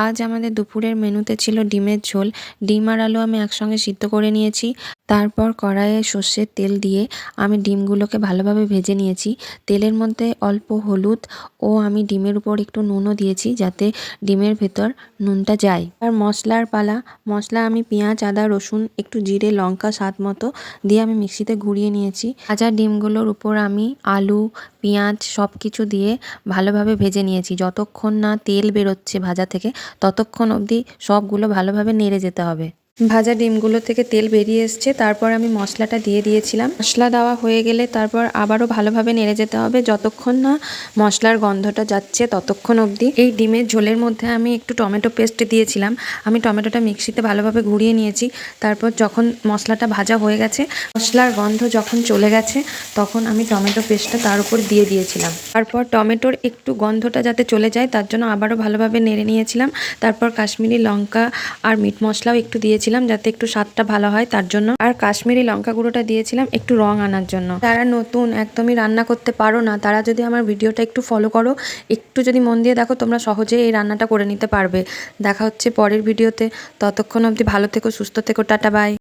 আজ আমাদের দুপুরের মেনুতে ছিল ডিমের ঝোল। ডিম আর আলু আমি একসঙ্গে সিদ্ধ করে নিয়েছি। তারপর কড়াইয়ে সর্ষের তেল দিয়ে আমি ডিমগুলোকে ভালোভাবে ভেজে নিয়েছি। তেলের মধ্যে অল্প হলুদ ও আমি ডিমের উপর একটু নুনও দিয়েছি যাতে ডিমের ভেতর নুনটা যায়। আর মশলার পালা। মশলা আমি পেঁয়াজ, আদা, রসুন, একটু জিরে, লঙ্কা স্বাদ মতো দিয়ে আমি মিক্সিতে ঘুরিয়ে নিয়েছি। ভাজা ডিমগুলোর উপর আমি আলু, পেঁয়াজ সব কিছু দিয়ে ভালোভাবে ভেজে নিয়েছি। যতক্ষণ না তেল বেরোচ্ছে ভাজা থেকে ততক্ষণ অবধি সবগুলো ভালোভাবে নেড়ে যেতে হবে। ভাজা ডিমগুলো থেকে তেল বেরিয়ে এসছে, তারপর আমি মশলাটা দিয়ে দিয়েছিলাম। মশলা দেওয়া হয়ে গেলে তারপর আবারও ভালোভাবে নেড়ে যেতে হবে যতক্ষণ না মশলার গন্ধটা যাচ্ছে ততক্ষণ অবধি। এই ডিমের ঝোলের মধ্যে আমি একটু টমেটো পেস্ট দিয়েছিলাম। আমি টমেটোটা মিক্সিতে ভালোভাবে ঘুরিয়ে নিয়েছি। তারপর যখন মশলাটা ভাজা হয়ে গেছে, মশলার গন্ধ যখন চলে গেছে, তখন আমি টমেটো পেস্টটা তার উপর দিয়ে দিয়েছিলাম। তারপর টমেটোর একটু গন্ধটা যাতে চলে যায় তার জন্য আবারও ভালোভাবে নেড়ে নিয়েছিলাম। তারপর কাশ্মীরি লঙ্কা আর মিট মশলাও একটু দিয়েছিলাম যাতে একটু স্বাদটা ভালো হয় তার জন্য। আর কাশ্মীরি লঙ্কা গুঁড়োটা দিয়েছিলাম একটু রং আনার জন্য। যারা নতুন একদমই রান্না করতে পারো না তারা যদি আমার ভিডিওটা একটু ফলো করো, একটু যদি মন দিয়ে দেখো, তোমরা সহজেই এই রান্নাটা করে নিতে পারবে। দেখা হচ্ছে পরের ভিডিওতে। ততক্ষণ অবধি ভালো থেকো, সুস্থ থেকো, টাটা বাই।